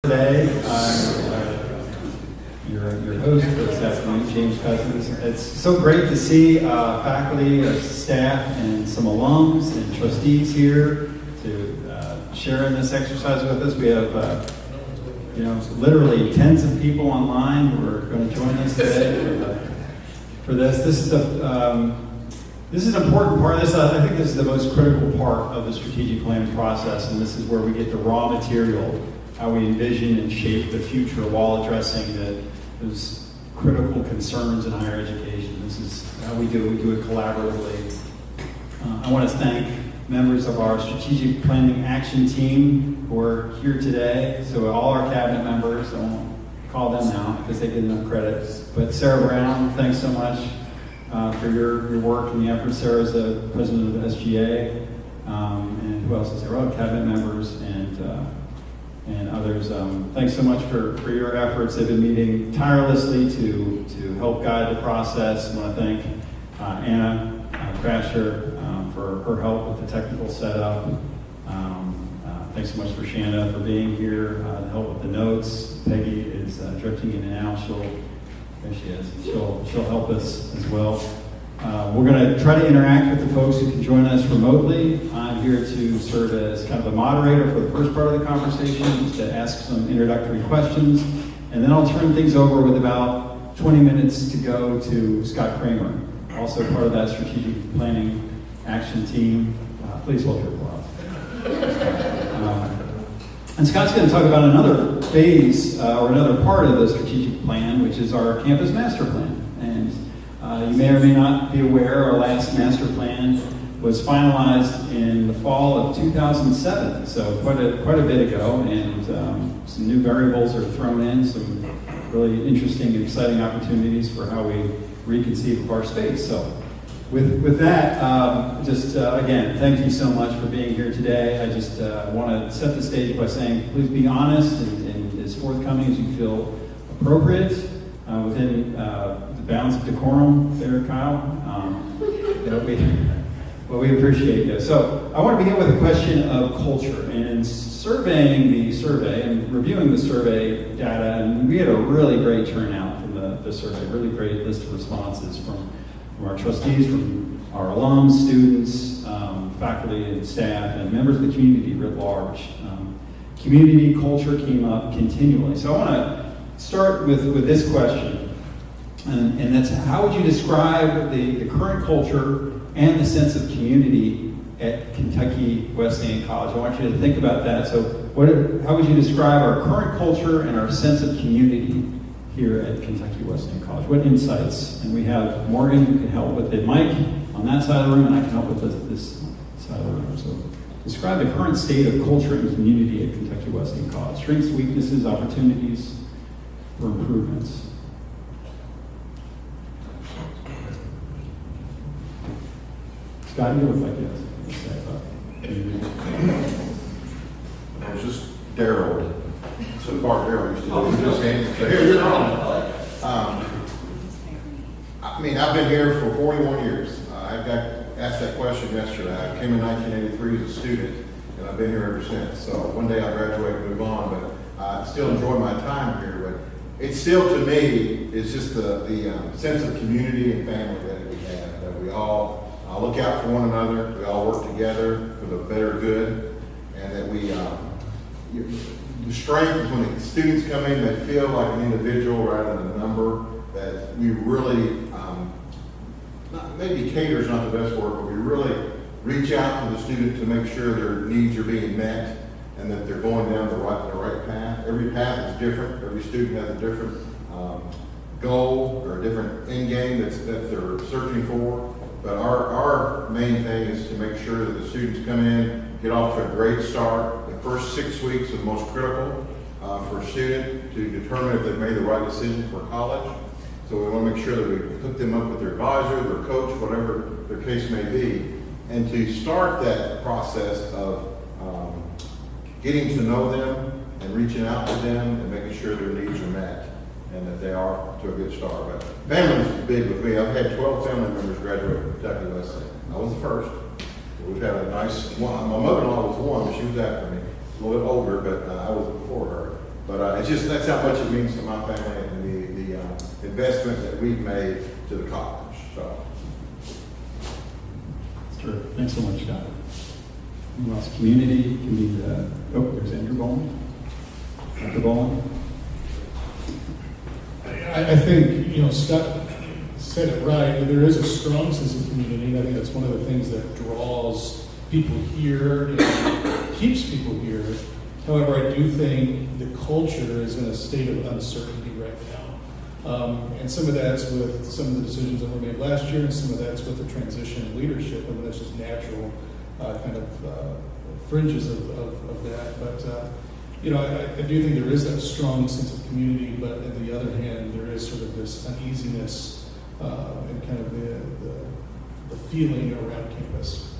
Today, your host for this afternoon, James Cousins. It's so great to see faculty, staff, and some alums and trustees here to share in this exercise with us. We have, literally tens of people online who are going to join us today for this. This is an important part of this. I think this is the most critical part of the strategic planning process, and this is where we get the raw material, how we envision and shape the future while addressing those critical concerns in higher education. This is how we do it. We do it collaboratively. I want to thank members of our strategic planning action team who are here today. So all our cabinet members, I won't call them now because they get enough credit. But Sarah Brown, thanks so much for your work and the effort. Sarah's the president of the SGA. And who else is there? Oh, cabinet members and others. Thanks so much for your efforts. They've been meeting tirelessly to help guide the process. I want to thank Anna Crasher for her help with the technical setup. Thanks so much for Shanda for being here to help with the notes. Peggy is drifting in and out. There she is. She'll help us as well. We're going to try to interact with the folks who can join us remotely. I'm here to serve as kind of a moderator for the first part of the conversation, just to ask some introductory questions. And then I'll turn things over with about 20 minutes to go to Scott Kramer, also part of that strategic planning action team. Please hold your applause. And Scott's going to talk about another phase or another part of the strategic plan, which is our campus master plan. And you may or may not be aware, our last master plan was finalized in the fall of 2007, so quite a bit ago, and some new variables are thrown in, some really interesting and exciting opportunities for how we reconceive of our space. So with that, again, thank you so much for being here today. I just want to set the stage by saying, please be honest and as forthcoming as you feel appropriate within the bounds of decorum there, Kyle. We appreciate you. So I want to begin with a question of culture. And in surveying the survey and reviewing the survey data, and we had a really great turnout from the survey, really great list of responses from our trustees, from our alums, students, faculty and staff, and members of the community writ large. Community culture came up continually. So I want to start with this question. And that's, how would you describe the current culture and the sense of community at Kentucky Wesleyan College? I want you to think about that. So how would you describe our current culture and our sense of community here at Kentucky Wesleyan College? What insights? And we have Morgan who can help with it, Mike on that side of the room, and I can help with this side of the room. So describe the current state of culture and community at Kentucky Wesleyan College. Strengths, weaknesses, opportunities for improvements. Scott, you look like you have something to say about I was just Daryl. So Bart Daryl used to do just hands. So here you're on. I've been here for 41 years. I got asked that question yesterday. I came in 1983 as a student, and I've been here ever since. So one day I'll graduate and move on, but I still enjoy my time here. But it's still, to me, it's just the sense of community and family that we have, that we all look out for one another, we all work together for the better good, and that we, the strength is when the students come in, they feel like an individual rather than a number, that we really, maybe cater is not the best word, but we really reach out to the student to make sure their needs are being met and that they're going down the right path. Every path is different. Every student has a different goal or a different end game that they're searching for. But our main thing is to make sure that the students come in, get off to a great start. The first 6 weeks are the most critical for a student to determine if they've made the right decision for college. So we want to make sure that we hook them up with their advisor, their coach, whatever their case may be. And to start that process of getting to know them and reaching out to them and making sure their needs are met and that they are to a good start. But family is big with me. I've had 12 family members graduate from Kentucky Wesleyan. I was the first. We've had a nice one. My mother-in-law was one, but she was after me. A little bit older, but I was before her. But it's just, that's how much it means to my family and the investment that we've made to the college, so. That's true. Thanks so much, Scott. Anyone else? Community can be there's Andrew Bowman. Dr. Bowman. I think, Scott said it right. There is a strong sense of community, and I think that's one of the things that draws people here and keeps people here. However, I do think the culture is in a state of uncertainty right now. And some of that's with some of the decisions that were made last year, and some of that's with the transition in leadership. I mean, that's just natural kind of fringes of that. But, I do think there is that strong sense of community, but on the other hand, there is sort of this uneasiness and kind of the feeling around campus.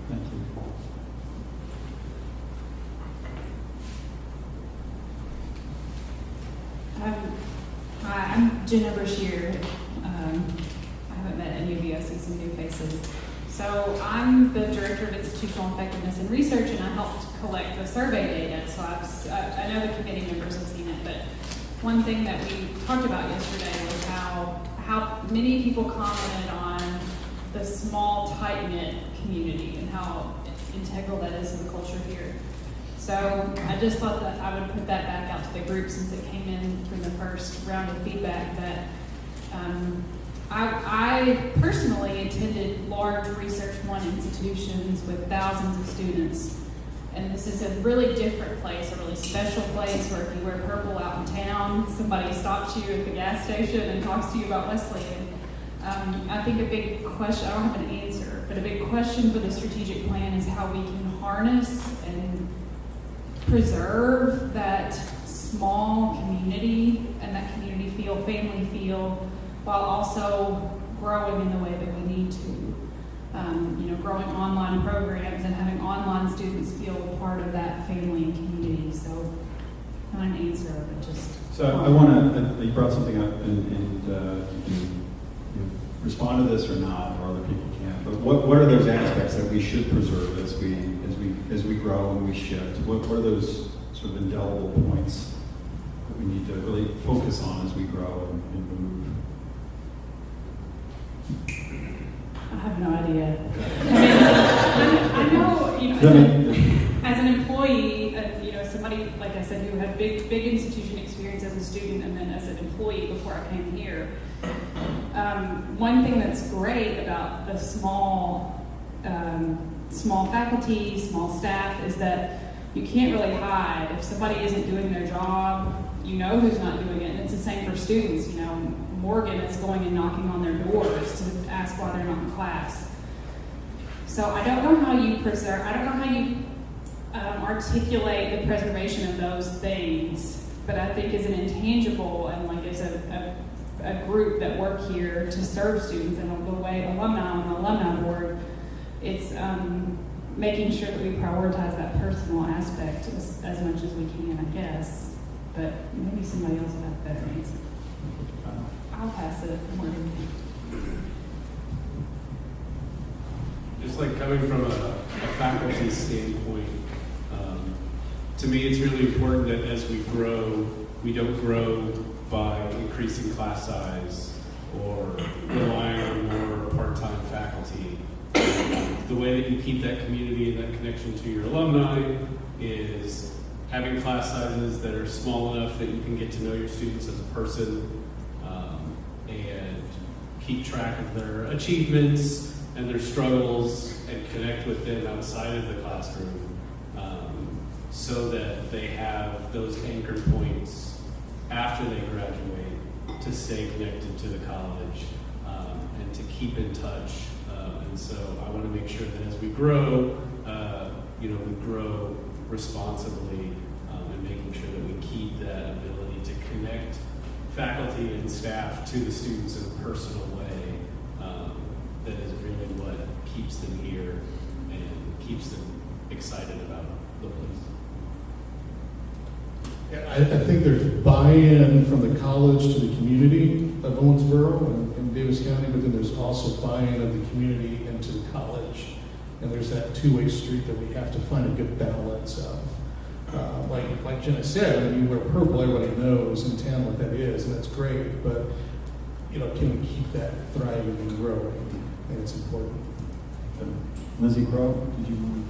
Thank you. Hi, I'm Jenna Brashear. I haven't met any of you. I see some new faces. So I'm the Director of Institutional Effectiveness and Research, and I helped collect the survey data. So I know the committee members have seen it, but one thing that we talked about yesterday was how many people commented on the small, tight-knit community and how integral that is in the culture here. So I just thought that I would put that back out to the group since it came in from the first round of feedback that I personally attended large Research One institutions with thousands of students. And this is a really different place, a really special place where if you wear purple out in town, somebody stops you at the gas station and talks to you about Wesleyan. I think a big question, I don't have an answer, but a big question for the strategic plan is how we can harness and preserve that small community and that community feel, family feel, while also growing in the way that we need to. Growing online programs and having online students feel a part of that family and community. So, not an answer, but just. So I want to, you brought something up, and you can respond to this or not, or other people can. But what are those aspects that we should preserve as we grow and we shift? What are those sort of indelible points that we need to really focus on as we grow and move? I have no idea. I know, as an employee, somebody, like I said, who had big institution experience as a student and then as an employee before I came here. One thing that's great about the small faculty, small staff, is that you can't really hide. If somebody isn't doing their job, you know who's not doing it. And it's the same for students. Morgan is going and knocking on their doors to ask why they're not in class. So I don't know how you articulate the preservation of those things, but I think as an intangible and like as a group that work here to serve students and the way alumni on the alumni board, it's making sure that we prioritize that personal aspect as much as we can, I guess. But maybe somebody else will have a better answer. I'll pass it. Just like coming from a faculty standpoint, to me it's really important that as we grow, we don't grow by increasing class size or relying on more part-time faculty. The way that you keep that community and that connection to your alumni is having class sizes that are small enough that you can get to know your students as a person, and keep track of their achievements and their struggles and connect with them outside of the classroom, so that they have those anchor points after they graduate to stay connected to the college, and to keep in touch. And so I want to make sure that as we grow, we grow responsibly, and making sure that we keep that ability to connect faculty and staff to the students in a personal way. That is really what keeps them here and keeps them excited about the place. Yeah, I think there's buy-in from the college to the community of Owensboro and Davis County, but then there's also buy-in of the community into the college. And there's that two-way street that we have to find a good balance of. like Jenna said, when you wear purple, everybody knows in town what that is, and that's great. But can we keep that thriving and growing? I think it's important. Lizzie Crow, did you want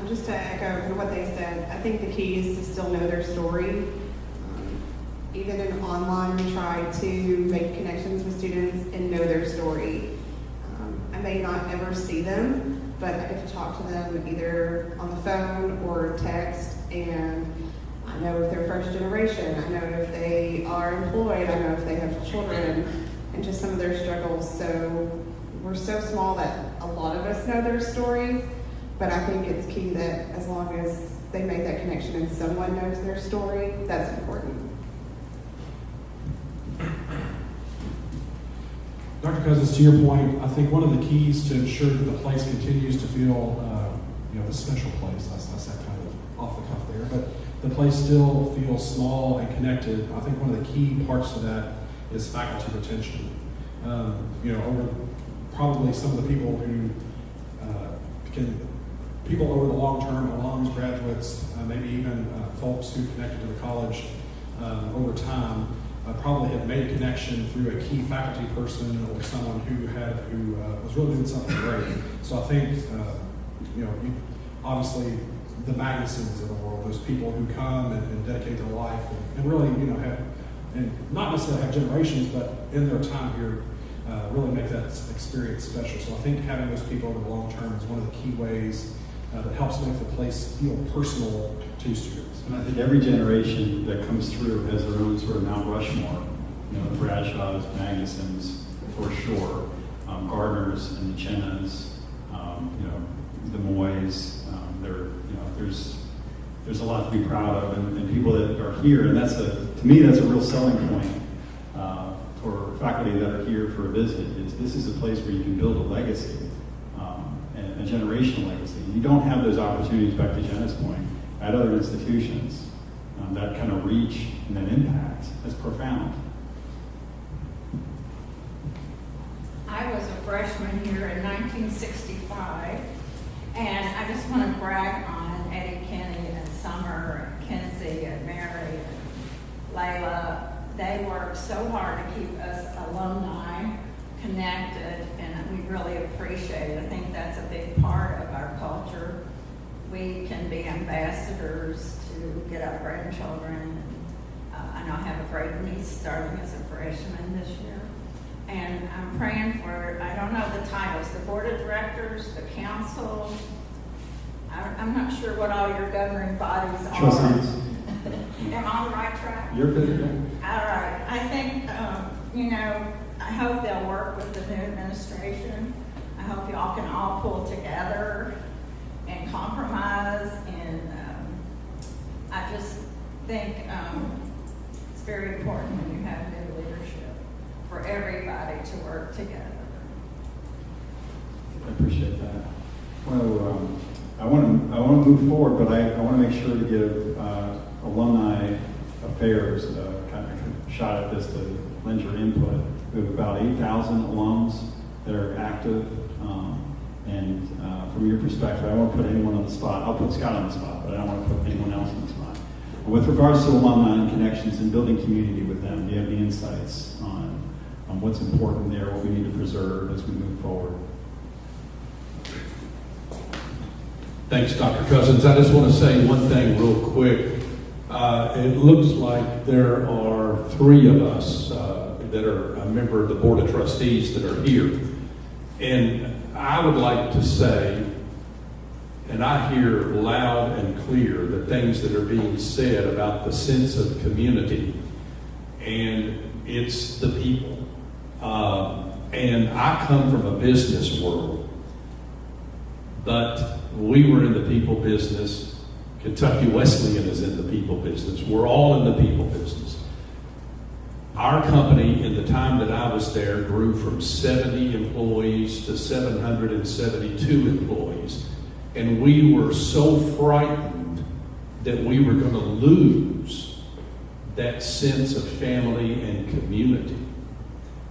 Just to echo what they said, I think the key is to still know their story. Even in online, we try to make connections with students and know their story. I may not ever see them, but I get to talk to them either on the phone or text, and I know if they're first generation, I know if they are employed, I know if they have children, and just some of their struggles. So we're so small that a lot of us know their stories, but I think it's key that as long as they make that connection and someone knows their story, that's important. Dr. Cousins, to your point, I think one of the keys to ensure that the place continues to feel, the special place, I said kind of off the cuff there, but the place still feels small and connected. I think one of the key parts of that is faculty retention. Over probably some of the people who people over the long term, alums, graduates, maybe even folks who connected to the college over time, probably have made a connection through a key faculty person or someone who was really doing something great. So I think, obviously the Magnusons of the world, those people who come and dedicate their life and really, have, and not necessarily have generations, but in their time here, really make that experience special. So I think having those people over the long term is one of the key ways that helps make the place feel personal to students. And I think every generation that comes through has their own sort of Mount Rushmore. The Bradshaws, Magnusons, for sure, Gardners and the Chennas, the Moys. There's a lot to be proud of, and people that are here, and to me that's a real selling point for faculty that are here for a visit. This is a place where you can build a legacy, and a generational legacy. You don't have those opportunities, back to Jenna's point, at other institutions. That kind of reach and that impact is profound. I was a freshman here in 1965, and I just want to brag on Eddie Kenny and Summer, and Kenzie and Mary and Layla. They worked so hard to keep us alumni connected, and we really appreciate it. I think that's a big part of our culture. We can be ambassadors to get our grandchildren. I know I have a great niece starting as a freshman this year. And I'm praying for, I don't know the titles, the board of directors, the council. I'm not sure what all your governing bodies are. Trustees. Am I on the right track? You're good. All right. I think, I hope they'll work with the new administration. I hope y'all can all pull together and compromise. And I just think it's very important when you have new leadership for everybody to work together. I appreciate that. Well, I want to move forward, but I want to make sure to give alumni affairs kind of a shot at this to lend your input. We have about 8,000 alums that are active, and from your perspective, I don't want to put anyone on the spot. I'll put Scott on the spot, but I don't want to put anyone else on the spot. With regards to alumni and connections and building community with them, do you have any insights on what's important there, what we need to preserve as we move forward? Thanks, Dr. Cousins. I just want to say one thing real quick. It looks like there are 3 of us that are a member of the Board of Trustees that are here. And I would like to say, and I hear loud and clear the things that are being said about the sense of community, and it's the people. And I come from a business world, but we were in the people business. Kentucky Wesleyan is in the people business. We're all in the people business. Our company, in the time that I was there, grew from 70 employees to 772 employees. And we were so frightened that we were going to lose that sense of family and community.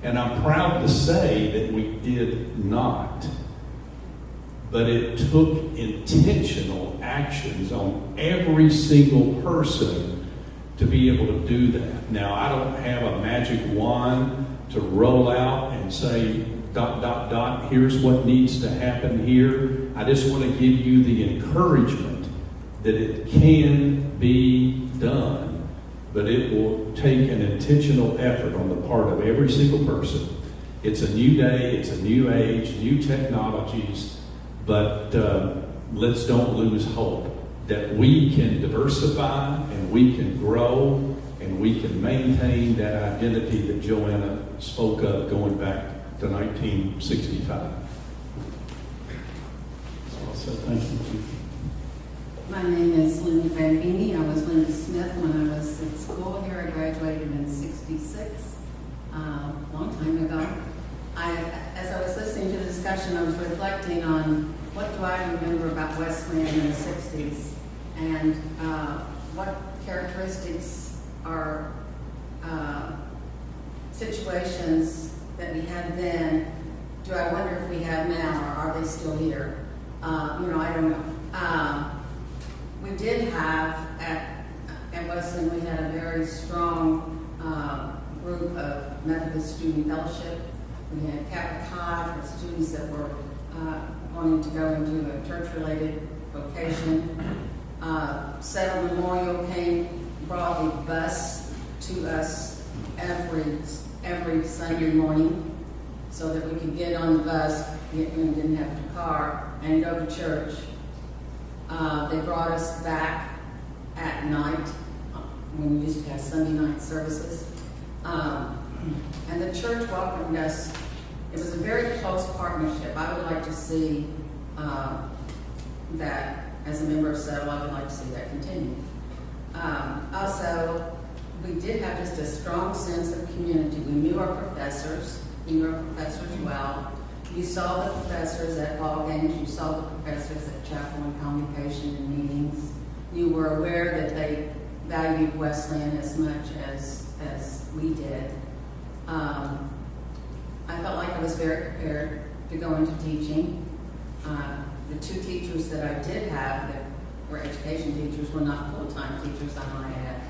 And I'm proud to say that we did not. but it took intentional actions on every single person to be able to do that. Now, I don't have a magic wand to roll out and say, ... here's what needs to happen here. I just want to give you the encouragement that it can be done, but it will take an intentional effort on the part of every single person. It's a new day, it's a new age, new technologies, but let's don't lose hope that we can diversify and we can grow and we can maintain that identity that Joanna spoke of going back to 1965. Well said. Thank you. My name is Linda Bambini. I was Linda Smith when I was in school here. I graduated in '66, a long time ago. As I was listening to the discussion, I was reflecting on what do I remember about Wesleyan in the '60s, and what characteristics are situations that we had then. Do I wonder if we have now, or are they still here? I don't know. We did have at Wesleyan, we had a very strong group of Methodist Student Fellowship. We had Kappa Chi for students that were wanting to go into a church-related vocation. Settle Memorial brought a bus to us every Sunday morning so that we could get on the bus, we didn't have a car, and go to church. They brought us back at night when we used to have Sunday night services. And the church welcomed us. It was a very close partnership. I would like to see that, as a member of Settle, I would like to see that continue. Also, we did have just a strong sense of community. We knew our professors. We knew our professors well. You saw the professors at ball games. You saw the professors at chapel and convocation and meetings. You were aware that they valued Wesleyan as much as we did. I felt like I was very prepared to go into teaching. The two teachers that I did have that were education teachers were not full-time teachers, I might add,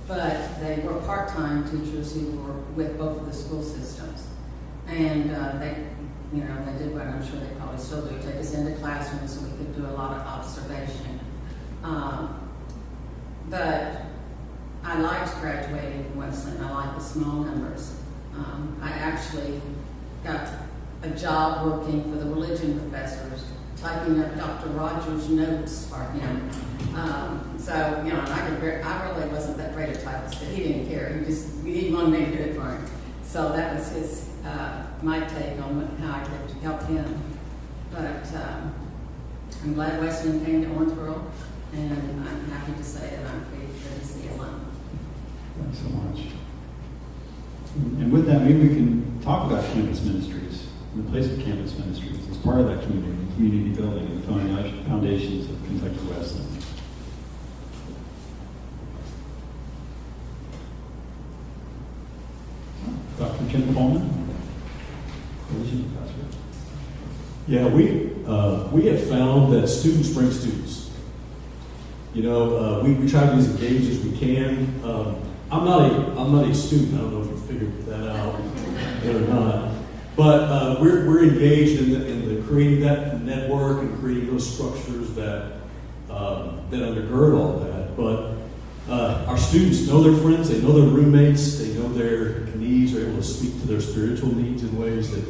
but they were part-time teachers who were with both of the school systems. And they did what I'm sure they probably still do, take us into classrooms so we could do a lot of observation. But I liked graduating from Wesleyan. I liked the small numbers. I actually got a job working for the religion professors, typing up Dr. Rogers' notes for him. I really wasn't that great a typist, but he didn't care. He wanted me to do it for him. So that was my take on how I could help him. But I'm glad Wesleyan came to Owensboro, and I'm happy to say that I'm pretty good to see alum. Thanks so much. And with that, maybe we can talk about campus ministries, and the place of campus ministries as part of that community building, and the foundations of Kentucky Wesleyan. Dr. Jim Coleman, religion professor. Yeah, we have found that students bring students. We try to be as engaged as we can. I'm not a student. I don't know if you figured that out or not. But we're engaged in the creating that network and creating those structures that undergird all that. But our students know their friends, they know their roommates, they know their needs, are able to speak to their spiritual needs in ways that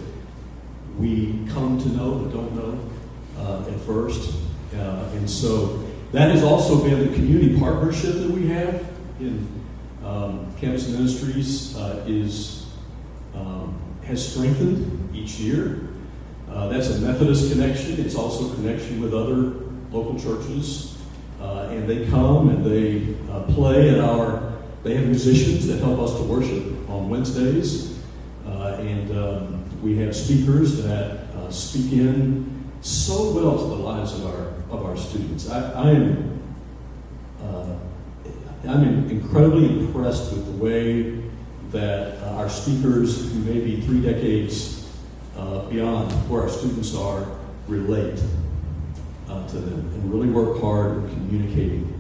we come to know but don't know at first. And so that has also been the community partnership that we have in Campus Ministries has strengthened each year. That's a Methodist connection. It's also a connection with other local churches. And they come and they play they have musicians that help us to worship on Wednesdays. And we have speakers that speak in so well to the lives of our students. I'm incredibly impressed with the way that our speakers, who may be 3 decades beyond where our students are, relate. to them and really work hard in communicating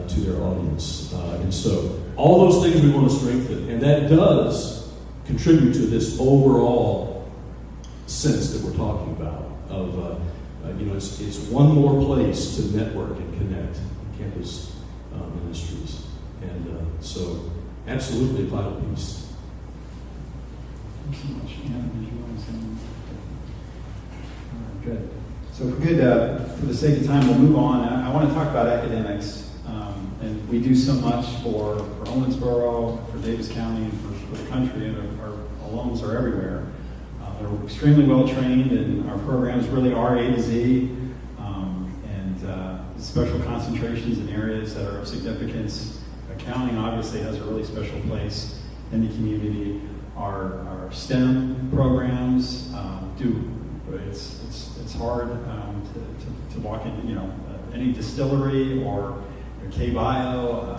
to their audience. And so all those things we want to strengthen, and that does contribute to this overall sense that we're talking about of, it's one more place to network and connect campus ministries. And so absolutely a vital piece. Thanks so much. Anna, did you want to say anything? All right, good. So if we could, for the sake of time, we'll move on. I want to talk about academics. And we do so much for Owensboro, for Davis County, and for the country, and our alums are everywhere. They're extremely well trained, and our programs really are A to Z, and special concentrations in areas that are of significance. Accounting obviously has a really special place in the community. Our STEM programs it's hard to walk in, any distillery or K-Bio,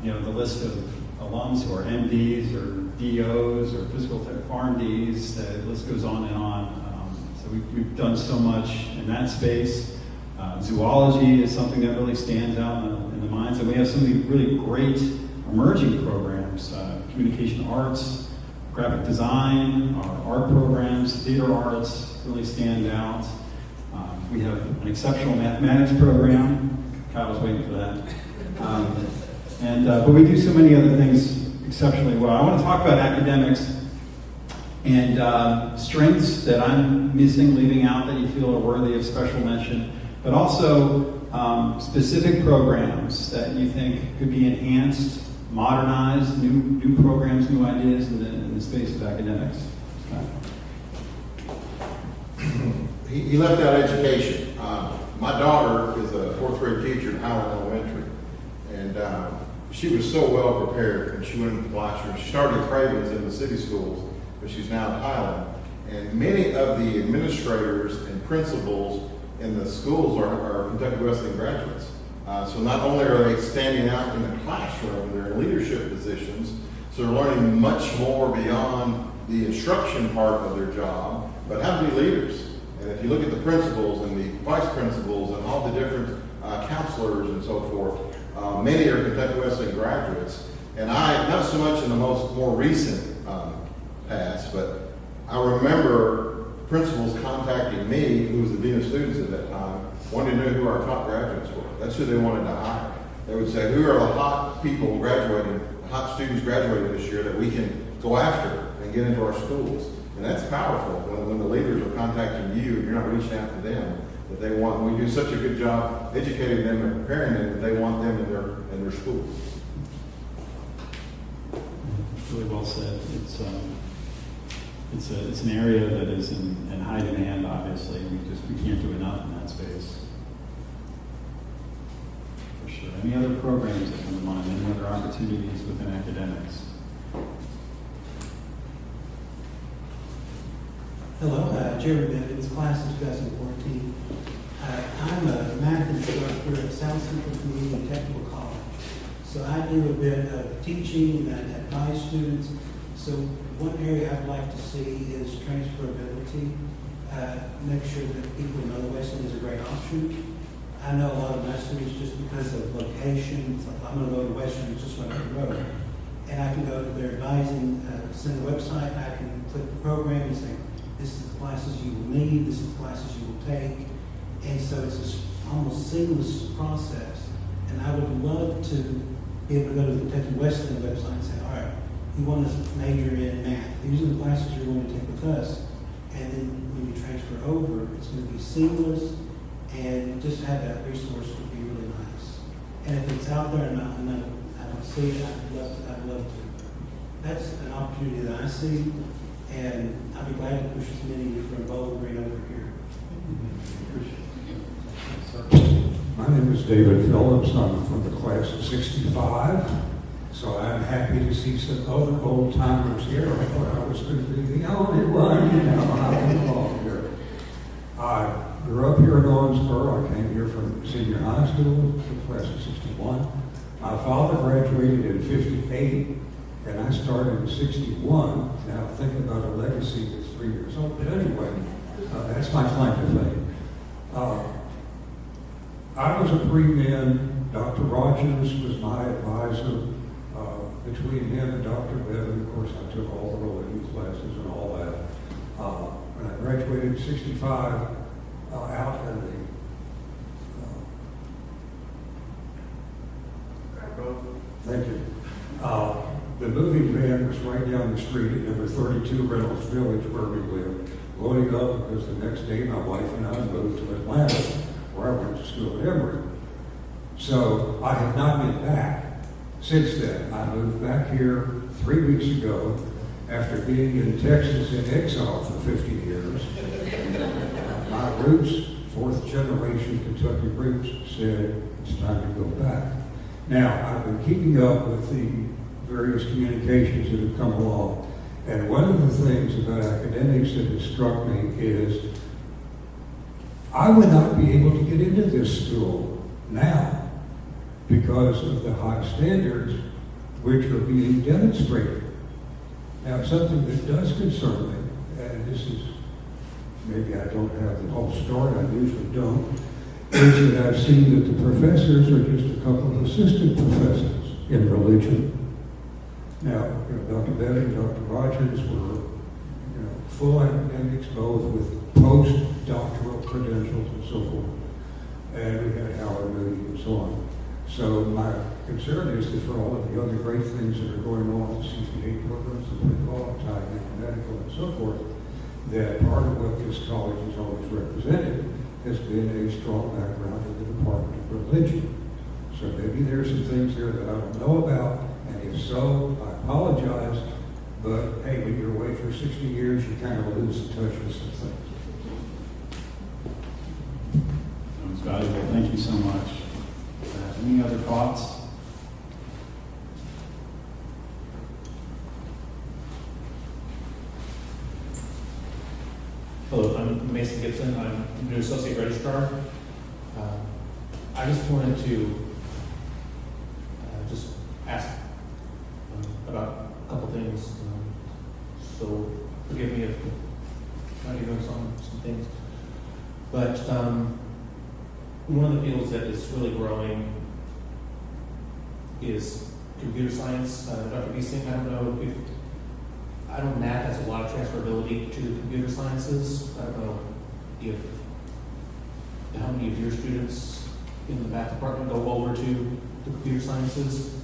the list of alums who are MDs or DOs or physical tech PharmDs, the list goes on and on. So we've done so much in that space. Zoology is something that really stands out in the minds, and we have some of these really great emerging programs, communication arts, graphic design, our art programs, theater arts really stand out. We have an exceptional mathematics program. Kyle was waiting for that. But we do so many other things exceptionally well. I want to talk about academics and strengths that I'm missing, leaving out, that you feel are worthy of special mention, but also specific programs that you think could be enhanced, modernized, new programs, new ideas in the space of academics. He left out education. My daughter is a fourth grade teacher in Howard Elementary, and she was so well prepared when she went into the classroom. She started at Cravens in the city schools, but she's now at Highland. And many of the administrators and principals in the schools are Kentucky Wesleyan graduates. So not only are they standing out in the classroom, they're in leadership positions, so they're learning much more beyond the instruction part of their job, but how to be leaders. And if you look at the principals and the vice principals and all the different counselors and so forth, many are Kentucky Wesleyan graduates. And I, not so much in the more recent past, but I remember principals contacting me, who was the dean of students at that time, wanting to know who our top graduates were. That's who they wanted to hire. They would say, who are the hot people graduating, hot students graduating this year that we can go after and get into our schools? And that's powerful when the leaders are contacting you and you're not reaching out to them, that they want. We do such a good job educating them and preparing them that they want them in their schools. Really well said. It's an area that is in high demand. Obviously, we can't do enough in that space. For sure. Any other programs that come to mind? Any other opportunities within academics? Hello, Jerry Bivens, class of 2014. I'm a math instructor at South Central Community Technical College. So I do a bit of teaching and advise students. So one area I'd like to see is transferability. Make sure that people know Wesleyan is a great option. I know a lot of my students, just because of location, it's like, I'm going to go to Wesleyan, it's just right up the road. And I can go to their advising center website, and I can click the program and say, this is the classes you will need, this is the classes you will take. And so it's this almost seamless process. And I would love to be able to go to the Kentucky Wesleyan website and say, all right, you want to major in math. These are the classes you're going to take with us. And then when you transfer over, it's going to be seamless, and just have that resource would be really nice. And if it's out there and I don't see it, I'd love to. That's an opportunity that I see. And I'd be glad to push as many of you from Bowling Green over here. My name is David Phillips. I'm from the class of 65. So I'm happy to see some other old timers here. I thought I was going to be the only one, I'm involved here. I grew up here in Owensboro. I came here from senior high school, the class of 61. My father graduated in 58. And I started in 61. Now think about a legacy that's 3 years old. But anyway, that's my claim to fame. I was a pre-min. Dr. Rogers was my advisor. Between him and Dr. Bevan, of course, I took all the religion classes and all that. When I graduated in 65, out in the thank you. The moving van was right down the street at number 32 Reynolds Village where we lived. Loading up because the next day my wife and I moved to Atlanta where I went to school at Emory. So I have not been back since then. I moved back here 3 weeks ago after being in Texas in exile for 50 years. My roots, fourth generation Kentucky roots, said it's time to go back. Now, I've been keeping up with the various communications that have come along. And one of the things about academics that has struck me is I would not be able to get into this school now because of the high standards which are being demonstrated. Now, something that does concern me, and this is, maybe I don't have the whole story, I usually don't, is that I've seen that the professors are just a couple of assistant professors in religion. Now, Dr. Bevan and Dr. Rogers were full academics, both with postdoctoral credentials and so forth. And we had Howard Moody and so on. So my concern is that for all of the other great things that are going on, the CPA programs, the pre-qualified, medical, and so forth, that part of what this college has always represented has been a strong background in the Department of Religion. So maybe there's some things there that I don't know about, and if so, I apologize, but hey, when you're away for 60 years, you kind of lose touch with some things. That was valuable. Thank you so much. Any other thoughts? Hello, I'm Mason Gibson. I'm new associate registrar. I just wanted to just ask about a couple things. So forgive me if I'm doing some things. But one of the fields that is really growing is computer science. Dr. Biesing, I know math has a lot of transferability to the computer sciences. I don't know how many of your students in the math department go over to the computer sciences,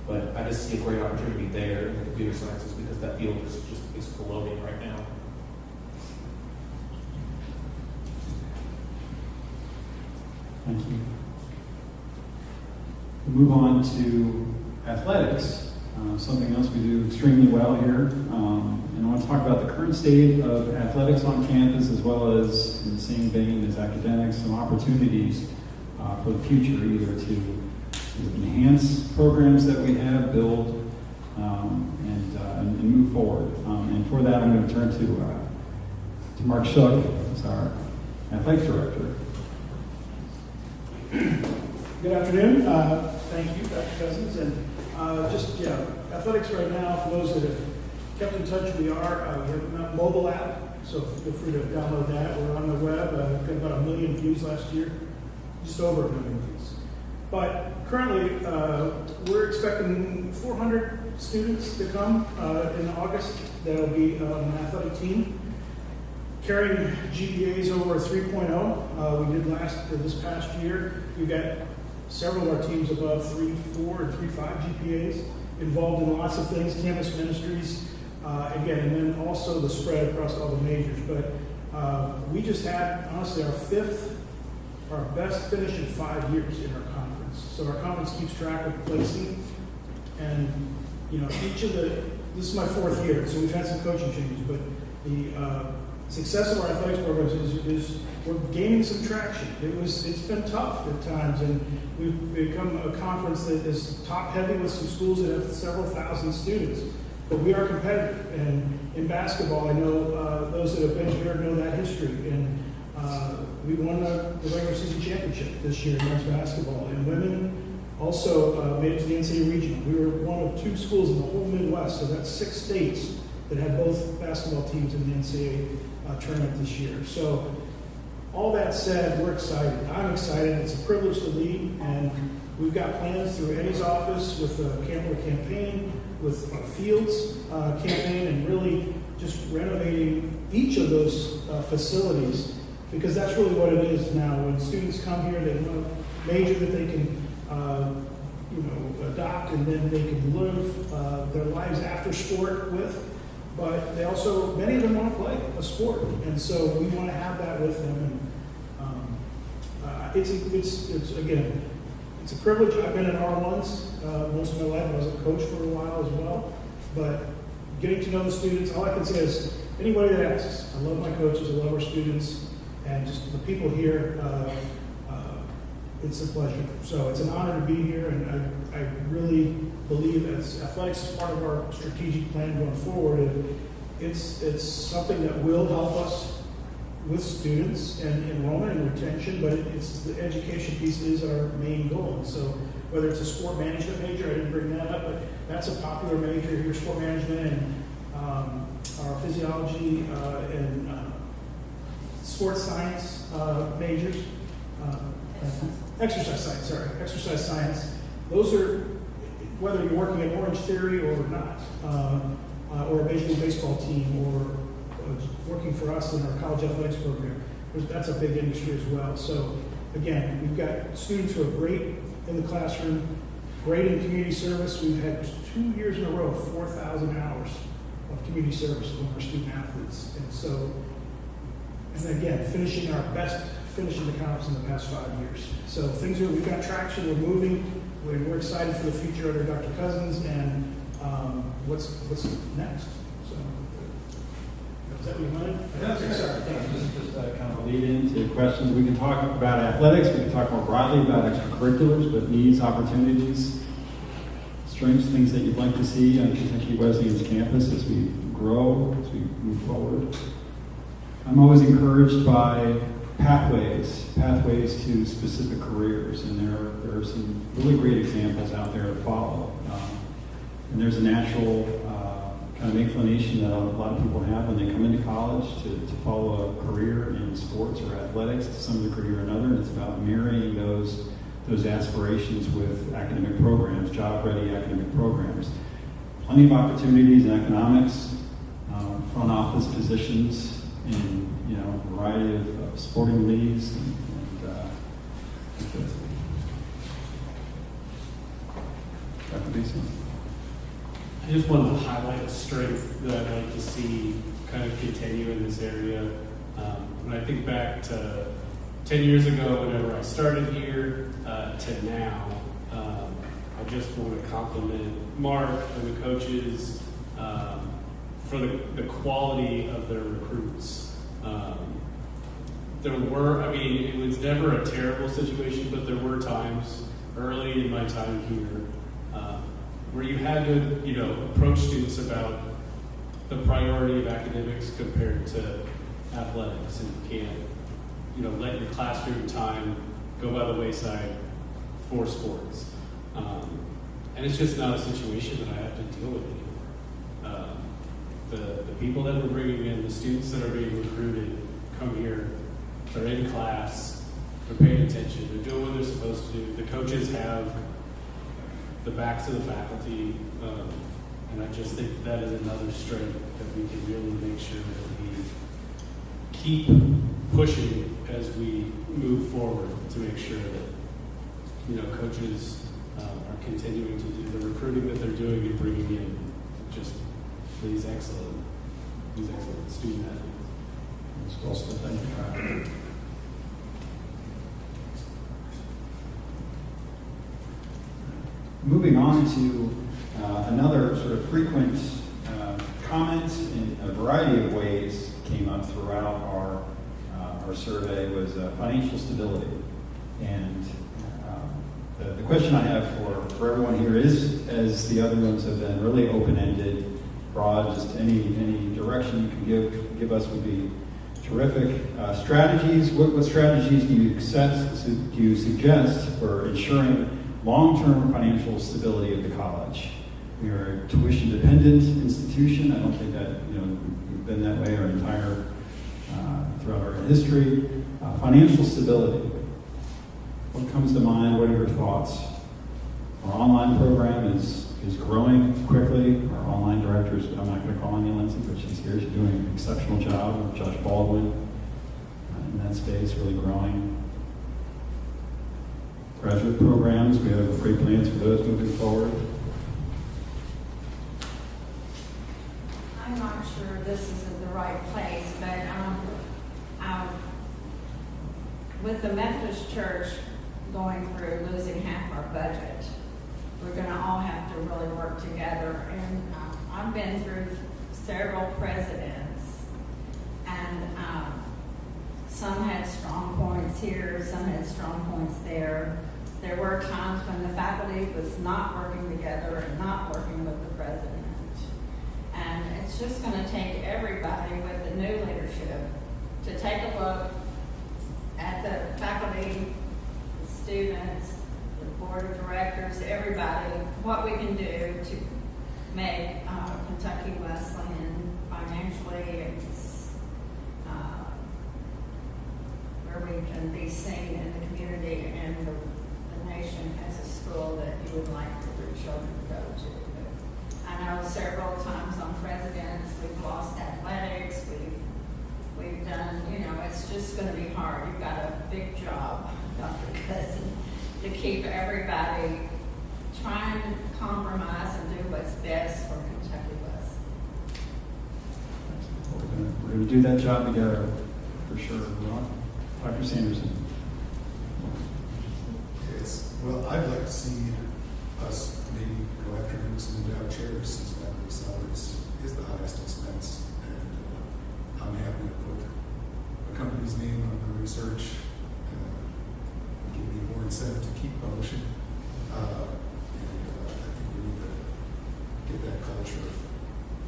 but I just see a great opportunity there in the computer sciences because that field is just exploding right now. Thank you. We'll move on to athletics. Something else we do extremely well here. And I want to talk about the current state of athletics on campus as well as, in the same vein as academics, some opportunities for the future, either to enhance programs that we have, build, and move forward. And for that, I'm going to turn to Mark Shuck, who's our athletics director. Good afternoon. Thank you, Dr. Cousins. And athletics right now, for those that have kept in touch, we have a mobile app, so feel free to download that. We're on the web, got about 1 million views last year, just over 1 million views. But currently, we're expecting 400 students to come in August. That'll be an athletic team carrying GPAs over 3.0. We did this past year. We've got several of our teams above 3.4 and 3.5 GPAs, involved in lots of things, campus ministries, again, and then also the spread across all the majors. But we just had, honestly, our best finish in 5 years in our conference. So our conference keeps track of placing, and this is my 4th year, so we've had some coaching changes, but the success of our athletics programs is we're gaining some traction. It's been tough at times, and we've become a conference that is top heavy with some schools that have several thousand students. But we are competitive, and in basketball, I know those that have been here know that history. And we won the regular season championship this year in men's basketball, and women also made it to the NCAA regional. We were one of 2 schools in the whole Midwest, so that's 6 states that had both basketball teams in the NCAA tournament this year. So all that said, we're excited. I'm excited. It's a privilege to lead, and we've got plans through Eddie's office with the Campbell campaign, with our Fields campaign, and really just renovating each of those facilities, because that's really what it is now. When students come here, they want a major that they can adopt, and then they can live their lives after sport with. But they also, many of them want to play a sport, and so we want to have that with them. And it's a privilege. I've been in R1s most of my life. I was a coach for a while as well. But getting to know the students, all I can say is anybody that asks, I love my coaches, I love our students, and just the people here. It's a pleasure. So it's an honor to be here, and I really believe as athletics is part of our strategic plan going forward, it's something that will help us with students and enrollment and retention, but it's the education piece is our main goal. And so whether it's a sport management major, I didn't bring that up, but that's a popular major here, sport management and our physiology and sports science majors. Exercise science. Those are, whether you're working at Orange Theory or not, or a Major League Baseball team, or working for us in our college athletics program, that's a big industry as well. So again, we've got students who are great in the classroom, great in community service. We've had 2 years in a row, 4,000 hours of community service with our student athletes. And so, and again, finishing the conference in the past 5 years. So we've got traction, we're moving, we're excited for the future under Dr. Cousins and what's next. So, is that what you wanted? Just kind of a lead into questions. We can talk about athletics, we can talk more broadly about extracurriculars, but needs, opportunities, strengths, things that you'd like to see on Kentucky Wesleyan's campus as we grow, as we move forward. I'm always encouraged by pathways to specific careers, and there are some really great examples out there to follow. And there's a natural kind of inclination that a lot of people have when they come into college to follow a career in sports or athletics to some degree or another, and it's about marrying those aspirations with academic programs, job-ready academic programs. Plenty of opportunities in economics, front office positions, in a variety of sporting leagues, and Dr. Beeson. I just wanted to highlight a strength that I'd like to see kind of continue in this area. When I think back to 10 years ago, whenever I started here, to now, I just want to compliment Mark and the coaches for the quality of their recruits. It was never a terrible situation, but there were times early in my time here where you had to, approach students about the priority of academics compared to athletics, and you can't, let your classroom time go by the wayside for sports. And it's just not a situation that I have to deal with anymore. The people that we're bringing in, the students that are being recruited, come here, they're in class, they're paying attention, they're doing what they're supposed to do. The coaches have the backs of the faculty, and I just think that is another strength that we can really make sure that we keep pushing as we move forward to make sure that, coaches are continuing to do the recruiting that they're doing and bringing in just these excellent student athletes. Well said. Thank you. Moving on to another sort of frequent comment in a variety of ways came up throughout our survey was financial stability. And the question I have for everyone here is, as the other ones have been, really open-ended, broad, just any direction you can give us would be terrific. Strategies, what strategies do you suggest for ensuring long-term financial stability of the college? We are a tuition-dependent institution. I don't think that we've been that way our entire throughout our history. Financial stability. What comes to mind? What are your thoughts? Our online program is growing quickly. Our online director is, I'm not going to call Anya Lindsay, but she's here. She's doing an exceptional job with Josh Baldwin in that space, really growing. Graduate programs, we have great plans for those moving forward. I'm not sure this is in the right place, but with the Methodist Church going through losing half our budget, we're going to all have to really work together. And I've been through several presidents, and some had strong points here, some had strong points there. There were times when the faculty was not working together and not working with the president. And it's just going to take everybody with the new leadership to take a look at the faculty, the students, the board of directors, everybody, what we can do to make Kentucky Wesleyan financially where we can be seen in the community and the nation as a school that you would like for your children to go to. But I know several times on presidents, we've lost athletics, we've done, it's just going to be hard. You've got a big job, Dr. Cousin, to keep everybody trying to compromise and do what's best for Kentucky West. We're going to do that job together, for sure. Dr. Sanderson. Yes. Well, I'd like to see us maybe go after doing some endowed chairs, since faculty salaries is the highest expense. And I'm happy to put a company's name on the research, give me more incentive to keep publishing. I think we need to get that culture of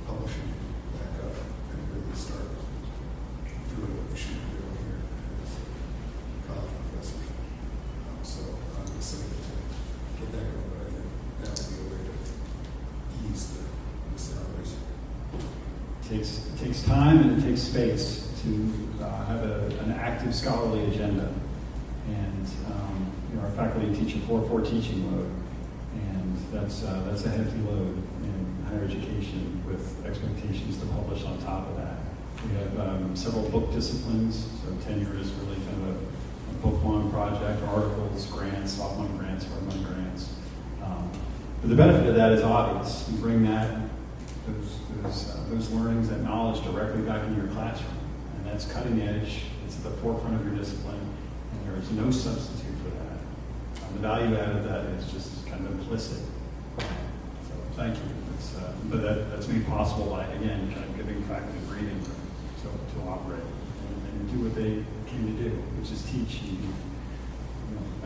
publishing back up and really start doing what we should be doing here as college professors. So I'm excited to get that going, but I think that would be a way to ease the salaries. It takes time and it takes space to have an active scholarly agenda. And our faculty teach a 4-4 teaching load, and that's a hefty load in higher education with expectations to publish on top of that. We have several book disciplines, so tenure is really kind of a book one project, articles, grants, soft money grants, hard money grants. But the benefit of that is obvious. You bring those learnings, that knowledge directly back into your classroom, and that's cutting edge. It's at the forefront of your discipline, and there is no substitute for that. The value add of that is just kind of implicit. So thank you. But that's made possible by, again, kind of giving faculty breathing room to operate and do what they came to do, which is teach and be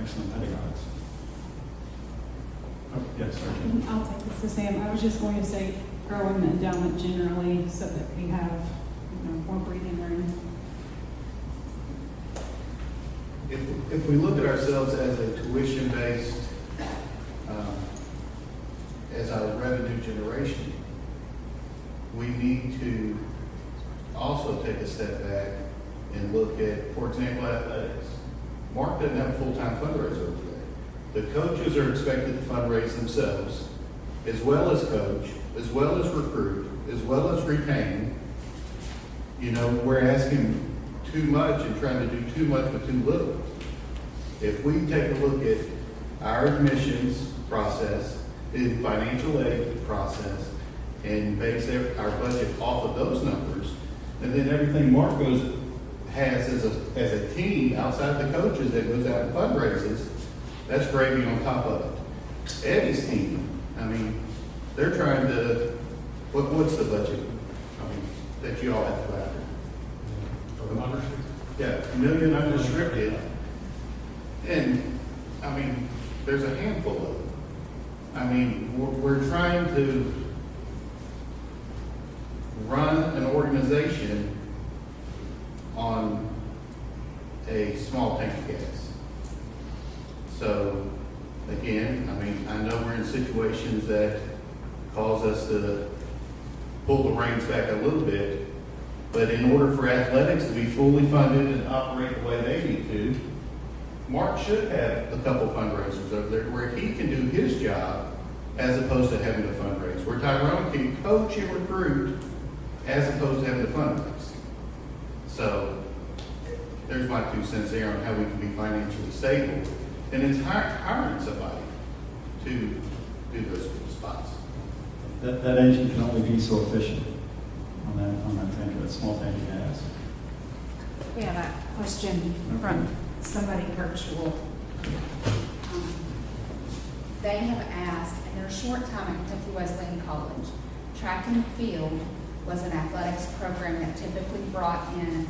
excellent pedagogues. Oh, yes, sorry. I'll take this to Sam. I was just going to say growing the endowment generally so that we have more breathing room. If we look at ourselves as a tuition-based, as our revenue generation, we need to also take a step back and look at, for example, athletics. Mark doesn't have a full-time fundraiser over there. The coaches are expected to fundraise themselves, as well as coach, as well as recruit, as well as retain. We're asking too much and trying to do too much with too little. If we take a look at our admissions process, the financial aid process, and base our budget off of those numbers, and then everything Mark has as a team outside the coaches that goes out and fundraises, that's gravy on top of it. Eddie's team, they're trying to, what's the budget? That you all have to go after? Yeah, $1 million unrestricted. And, there's a handful of them. We're trying to run an organization on a small tank of gas. So, again, I know we're in situations that cause us to pull the reins back a little bit, But in order for athletics to be fully funded and operate the way they need to, Mark should have a couple fundraisers over there where he can do his job as opposed to having to fundraise. Where Tyrone can coach and recruit as opposed to having to fundraise. So there's my 2 cents there on how we can be financially stable. And it's hiring somebody to do those spots. That engine can only be so efficient on that tank, that small tank it has. We have a question from somebody virtual. They have asked, in their short time at Kentucky Wesleyan College, track and field was an athletics program that typically brought in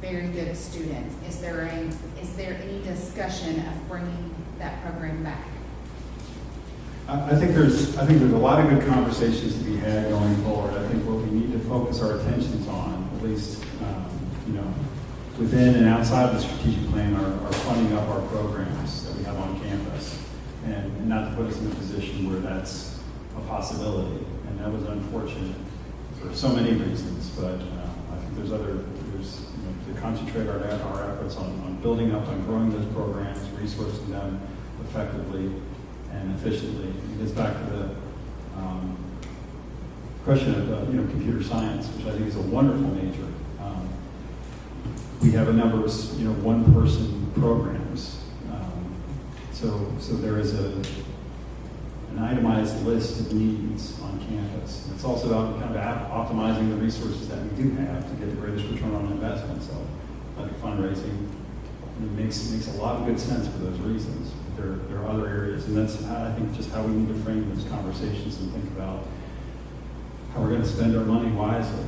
very good students. Is there any discussion of bringing that program back? I think there's a lot of good conversations to be had going forward. I think what we need to focus our attentions on, at least, within and outside of the strategic plan, are funding up our programs that we have on campus, and not to put us in a position where that's a possibility. And that was unfortunate for so many reasons, but I think to concentrate our efforts on building up, on growing those programs, resourcing them effectively and efficiently. It gets back to the question of computer science, which I think is a wonderful major. We have a number of one-person programs, so there is an itemized list of needs on campus. It's also about kind of optimizing the resources that we do have to get the greatest return on investment. So, like fundraising, it makes a lot of good sense for those reasons. There are other areas, and that's, I think, just how we need to frame those conversations and think about how we're going to spend our money wisely.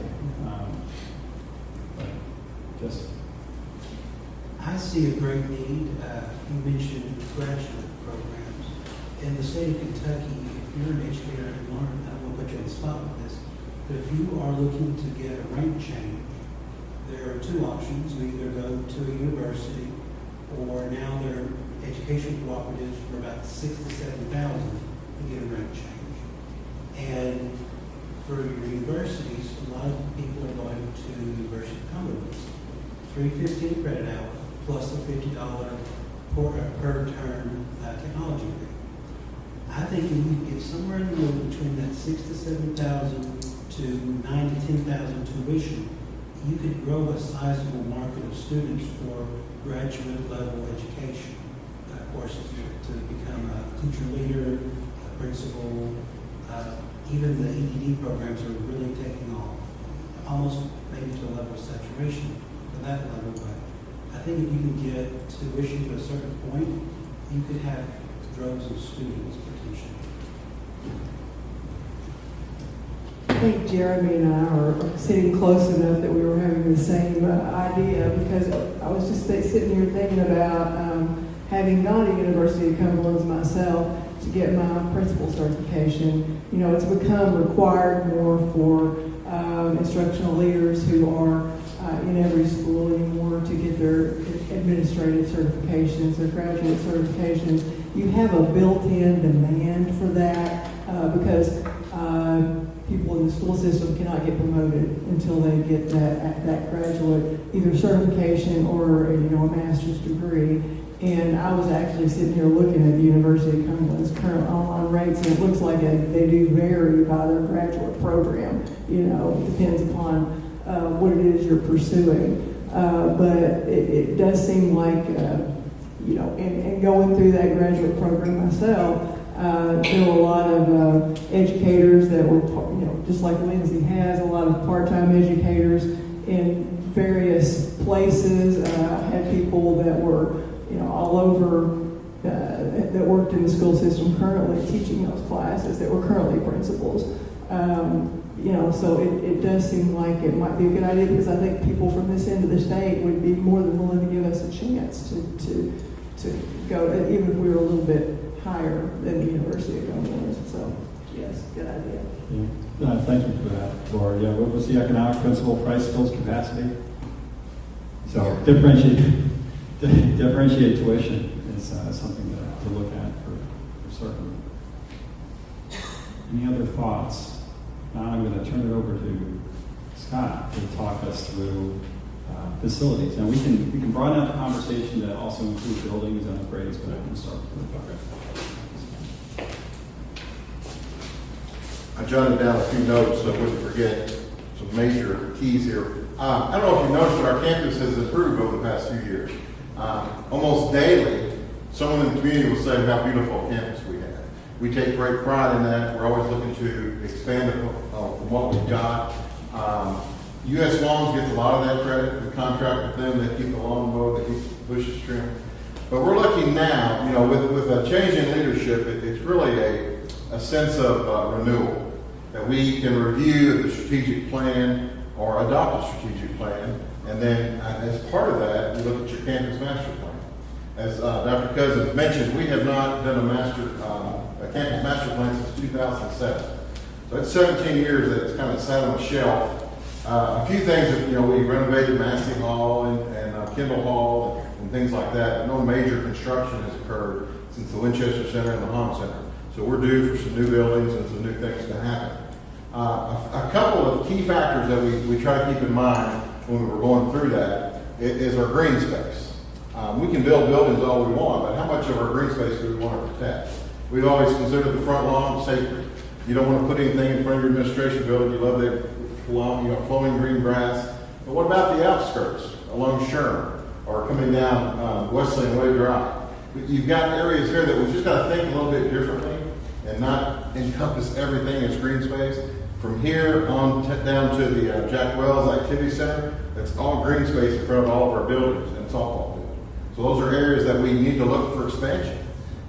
I see a great need. You mentioned graduate programs. In the state of Kentucky, if you're an educator and learn, I won't put you on the spot with this, but if you are looking to get a rank change, there are 2 options. You either go to a university, or now there are education cooperatives for about $6,000 to $7,000 to get a rank change. And for your universities, a lot of people are going to University of Cumberland. $315 credit hour plus a $50 per term technology rate. I think if we can get somewhere in the middle between that $6,000 to $7,000 to $9,000 to $10,000 tuition, you could grow a sizable market of students for graduate level education courses to become a teacher leader, a principal. Even the EDD programs are really taking off, almost maybe to a level of saturation to that level. But I think if you can get tuition to a certain point, you could have droves of students potentially. I think Jeremy and I are sitting close enough that we were having the same idea, because I was just sitting here thinking about having gone to University of Cumberland myself to get my principal certification. It's become required more for instructional leaders who are in every school anymore to get their administrative certifications, their graduate certifications. You have a built-in demand for that because people in the school system cannot get promoted until they get that graduate either certification or a master's degree. And I was actually sitting here looking at the University of Cumberland's current online rates, and it looks like they do vary by their graduate program. It depends upon what it is you're pursuing. But it does seem like, and going through that graduate program myself, there were a lot of educators that were, just like Lindsay has, a lot of part-time educators in various places. I had people that were, all over, that worked in the school system currently teaching those classes that were currently principals. So it does seem like it might be a good idea, because I think people from this end of the state would be more than willing to give us a chance to go, even if we were a little bit higher than the University of Cumberland. So, yes, good idea. Yeah. Thank you for that, Laura. Yeah, what was the economic principle? Price fills capacity. So differentiate tuition is something to look at for certain. Any other thoughts? Now I'm going to turn it over to Scott to talk us through facilities. And we can broaden out the conversation to also include buildings and upgrades, but I can start with I jotted down a few notes so I wouldn't forget some major keys here. I don't know if you noticed, but our campus has improved over the past few years. Almost daily, someone in the community will say how beautiful a campus we have. We take great pride in that. We're always looking to expand from what we've got. U.S. Lawns gets a lot of that credit. We contract with them. They keep the lawn mowed. They keep the bushes trimmed. But we're looking now, with a change in leadership, it's really a sense of renewal. That we can review the strategic plan or adopt a strategic plan. And then as part of that, we look at your campus master plan. As Dr. Cousins mentioned, we have not done a campus master plan since 2007. So that's 17 years that it's kind of sat on a shelf. A few things that, we renovated Massey Hall and Kendall Hall and things like that. But no major construction has occurred since the Winchester Center and the Hahn Center. So we're due for some new buildings and some new things to happen. A couple of key factors that we try to keep in mind when we were going through that is our green space. We can build buildings all we want, but how much of our green space do we want to protect? We've always considered the front lawn sacred. You don't want to put anything in front of your administration building. You love that flowing green grass. But what about the outskirts along Sherman or coming down Wesleyan Way Drive? You've got areas here that we've just got to think a little bit differently and not encompass everything as green space. From here on down to the Jack Wells Activity Center, that's all green space in front of all of our buildings and softball fields. So those are areas that we need to look for expansion.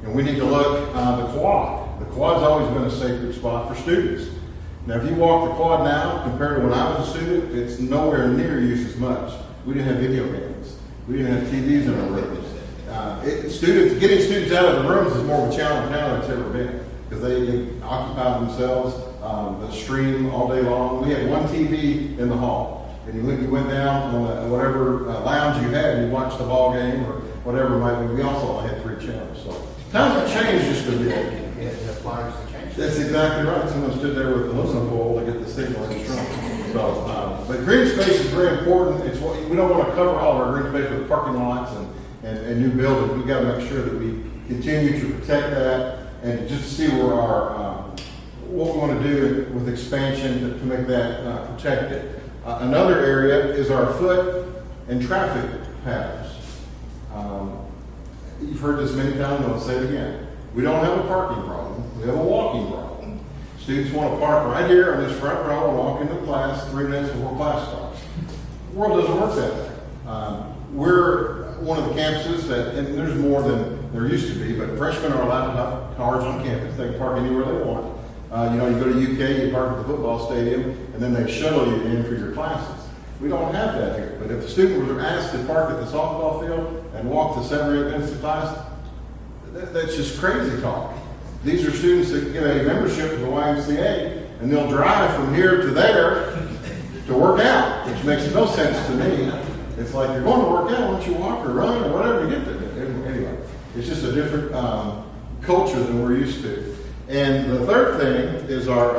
And we need to look the quad. The quad's always been a sacred spot for students. Now, if you walk the quad now compared to when I was a student, it's nowhere near used as much. We didn't have video games. We didn't have TVs in our rooms. Getting students out of the rooms is more of a challenge now than it's ever been because they occupy themselves. The stream all day long. We had one TV in the hall, and you went down on whatever lounge you had, and you watched the ball game or whatever it might be. We also only had 3 channels, so times have changed just a bit. Yeah, the flyers have changed. That's exactly right. Someone stood there with aluminum foil to get the signal in strong. So, but green space is very important. It's what we don't want to cover all our green space with parking lots and new buildings. We've got to make sure that we continue to protect that and just see where our what we want to do with expansion to make that protected. Another area is our foot and traffic patterns. You've heard this many times, I'll say it again. We don't have a parking problem. We have a walking problem. Students want to park right here on this front row and walk into class 3 minutes before class starts. The world doesn't work that way. We're one of the campuses that, and there's more than there used to be, but freshmen are allowed to have cars on campus. They can park anywhere they want. You go to UK, you park at the football stadium, and then they shuttle you in for your classes. We don't have that here. But if the student were asked to park at the softball field and walk the 7 or 8 minutes to class, that's just crazy talk. These are students that get a membership to the YMCA, and they'll drive from here to there to work out, which makes no sense to me. It's like you're going to work out, why don't you walk or run or whatever to get there? Anyway, it's just a different culture than we're used to. And the third thing is our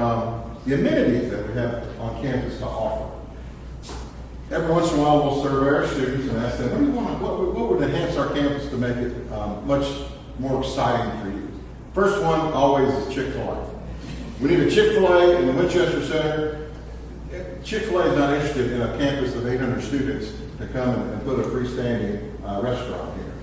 the amenities that we have on campus to offer. Every once in a while, we'll survey our students and ask them, what do you want? What would enhance our campus to make it much more exciting for you? First one always is Chick-fil-A. We need a Chick-fil-A in the Winchester Center. Chick-fil-A is not interested in a campus of 800 students to come and put a freestanding restaurant here.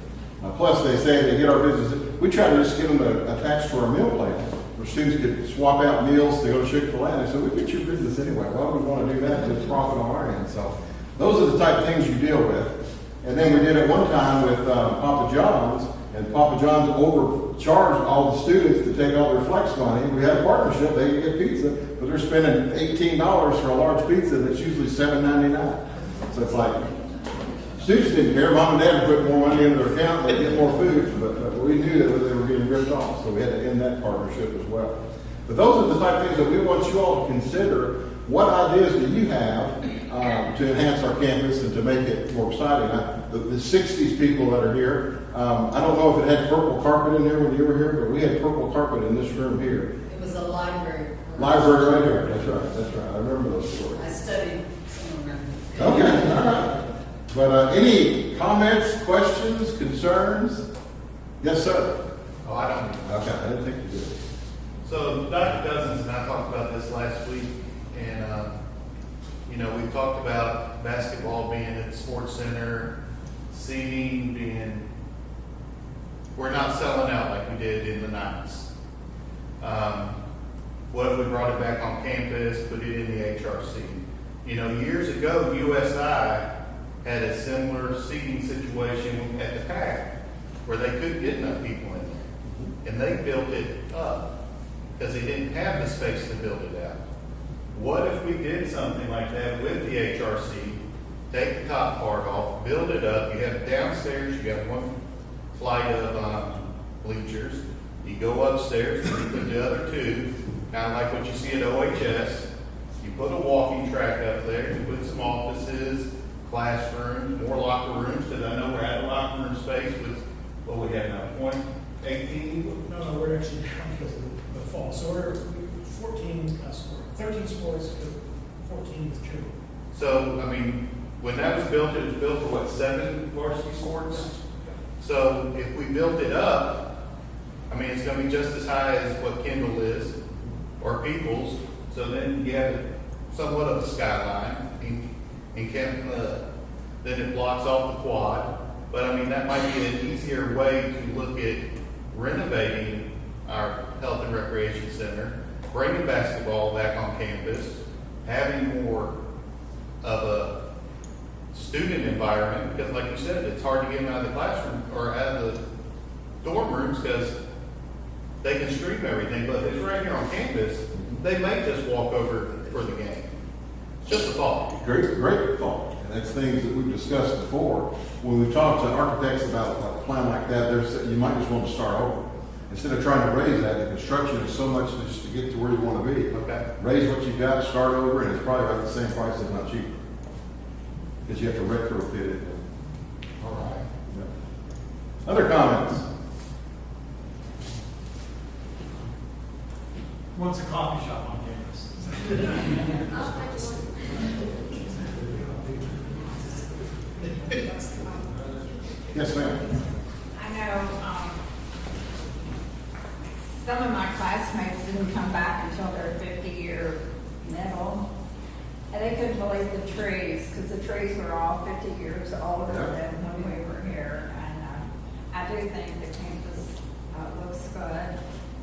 Plus, they say they get our business. We try to just get them attached to our meal plan, where students could swap out meals to go to Chick-fil-A. And they say, we get your business anyway. Why would we want to do that? It's profit on our end. So those are the type of things you deal with. And then we did it one time with Papa John's, and Papa John's overcharged all the students to take all their flex money. We had a partnership. They get pizza, but they're spending $18 for a large pizza that's usually $7.99. So it's like, students didn't care. Mom and Dad put more money into their account, they get more food, but we knew that they were getting ripped off, so we had to end that partnership as well. But those are the type of things that we want you all to consider. What ideas do you have to enhance our campus and to make it more exciting? The 60s people that are here, I don't know if it had purple carpet in there when you were here, but we had purple carpet in this room here. It was a library. Library right here. That's right. I remember those stories. I studied somewhere. Okay, all right. But any comments, questions, concerns? Yes, sir. Oh, I don't. Okay, I didn't think you did. So Dr. Cousins and I talked about this last week, and we talked about basketball being at the sports center, seating being, we're not selling out like we did in the 90s. What if we brought it back on campus, put it in the HRC? Years ago, USI had a similar seating situation at the PAC where they couldn't get enough people in there. And they built it up because they didn't have the space to build it out. What if we did something like that with the HRC, take the top part off, build it up, you have downstairs, you have one flight of bleachers, you go upstairs and you put the other two, kind of like what you see at OHS, you put a walking track up there, you put some offices, classrooms, more locker rooms, because I know we're at a locker room space with, what we have now, 18? No, we're actually down because of the fall. So we're 14 sports, 13 sports, 14 with children. So, when that was built, it was built for what, 7 varsity sports? So if we built it up, it's going to be just as high as what Kendall is, or Peoples. So then you have somewhat of a skyline, and then it blocks off the quad. But that might be an easier way to look at renovating our health and recreation center, bringing basketball back on campus, having more of a student environment, because like you said, it's hard to get them out of the classroom or out of the dorm rooms because they can stream everything. But if it's right here on campus, they may just walk over for the game. It's just a thought. Great thought. And that's things that we've discussed before. When we talk to architects about a plan like that, you might just want to start over. Instead of trying to raise that, the construction is so much just to get to where you want to be. Okay. Raise what you've got, start over, and it's probably about the same price, if not cheaper. Because you have to retrofit it. All right. Yeah. Other comments? What's a coffee shop on campus? Yes, ma'am. I know some of my classmates didn't come back until their 50-year medal. And they couldn't believe the trees, because the trees were all 50 years older than when we were here. And I do think the campus looks good.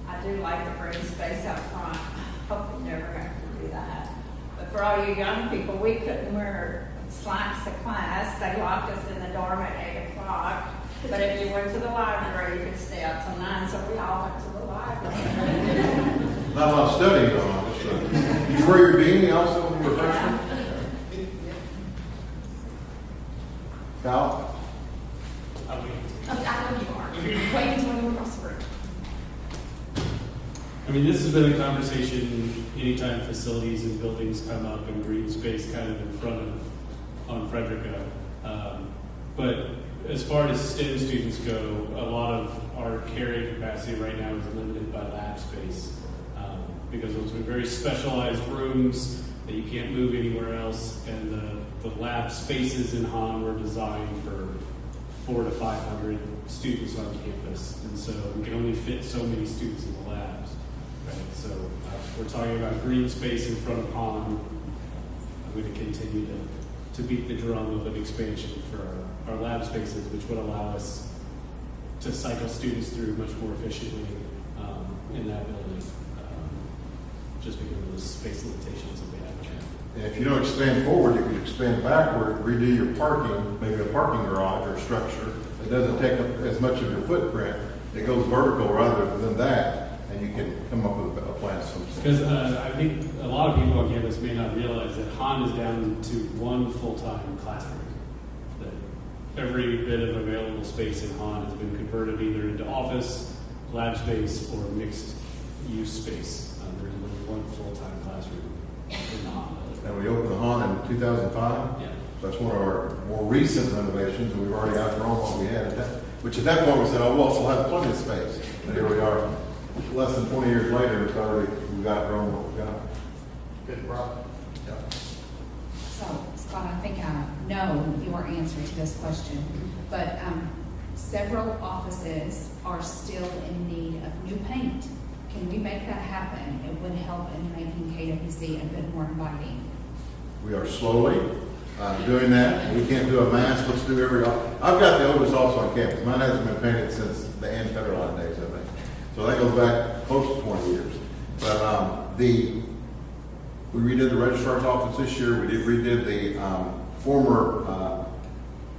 I do like the green space out front. Hope we never have to do that. But for all you young people, we couldn't wear slacks to class. They locked us in the dorm at 8 o'clock. But if you went to the library, you could stay out till 9, so we all went to the library. Not a lot of studying going on this room. Did you wear your beanie also when you were freshman? Kyle? I know you are. Wait until you cross the room. This has been a conversation anytime facilities and buildings come up and green space kind of in front of on Frederica. But as far as STEM students go, a lot of our carrying capacity right now is limited by lab space because those are very specialized rooms that you can't move anywhere else, and the lab spaces in Hahn were designed for 400 to 500 students on campus, and so we can only fit so many students in the labs. Right? So we're talking about green space in front of Hahn. I'm going to continue to beat the drum of an expansion for our lab spaces, which would allow us to cycle students through much more efficiently in that building, just because of those space limitations that we have. And if you don't expand forward, you can expand backward, redo your parking, maybe a parking garage or structure that doesn't take up as much of your footprint. It goes vertical rather than that, and you can come up with a plan. Because I think a lot of people on campus may not realize that Hahn is down to one full-time classroom. That every bit of available space in Hahn has been converted either into office, lab space, or mixed use space. There's only one full-time classroom in the hall. And we opened the Han in 2005. Yeah. So that's one of our more recent renovations, and we've already outgrown what we had at that, which at that point we said, oh, well, we'll have plenty of space. And here we are, less than 20 years later, we've outgrown what we've got. Good problem. Yeah. So, Scott, I think I know your answer to this question, but several offices are still in need of new paint. Can we make that happen? It would help in making KWC a bit more inviting. We are slowly doing that. We can't do a mass, let's do every, I've got the oldest office on campus. Mine hasn't been painted since the Ann Federline days, I think. So that goes back close to 20 years. But we redid the registrar's office this year. We redid the former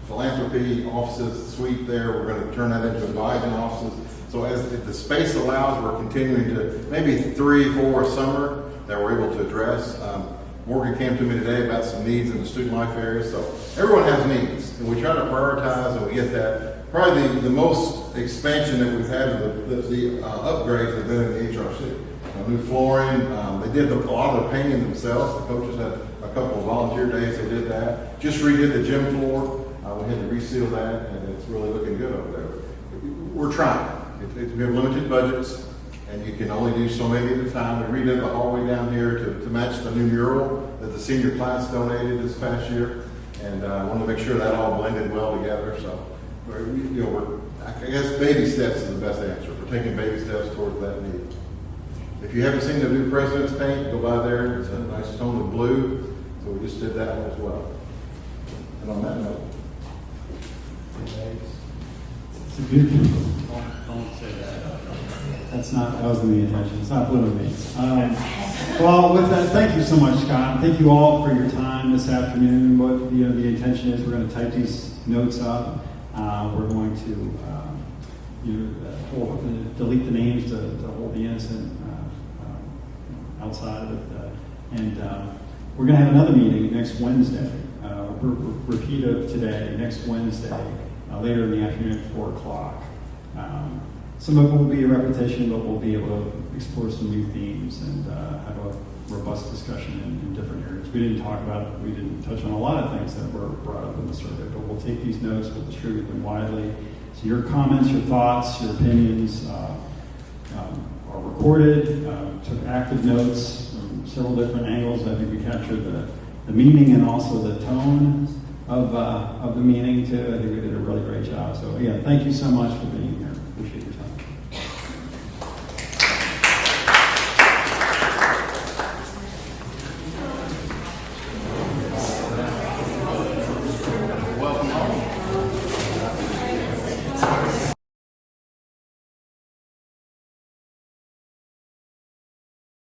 philanthropy offices suite there. We're going to turn that into advising offices. So if the space allows, we're continuing to, maybe 3, 4 a summer that we're able to address. Morgan came to me today about some needs in the student life area. So everyone has needs, and we try to prioritize, and we get that. Probably the most expansion that we've had of the upgrades have been in the HRC. New flooring, they did a lot of the painting themselves. The coaches had a couple of volunteer days, they did that. Just redid the gym floor. We had to reseal that, and it's really looking good over there. We're trying. We have limited budgets, and you can only do so many at a time. We redid the hallway down here to match the new mural that the senior class donated this past year, and I wanted to make sure that all blended well together. So, I guess baby steps is the best answer. We're taking baby steps towards that need. If you haven't seen the new President's paint, go by there. It's a nice tone of blue, so we just did that one as well. And on that note, it's a beautiful. Don't say that. That wasn't the intention. It's not blue and me. Well, with that, thank you so much, Scott. Thank you all for your time this afternoon. What the intention is, we're going to type these notes up. We're going to delete the names to hold the innocent outside of it, and we're going to have another meeting next Wednesday. Repeat of today, next Wednesday, later in the afternoon at 4 o'clock. Some of it will be a repetition, but we'll be able to explore some new themes and have a robust discussion in different areas. We didn't touch on a lot of things that were brought up in the survey, but we'll take these notes, we'll distribute them widely. So your comments, your thoughts, your opinions are recorded. Took active notes from several different angles. I think we captured the meaning and also the tone of the meaning too. I think we did a really great job. So again, thank you so much for being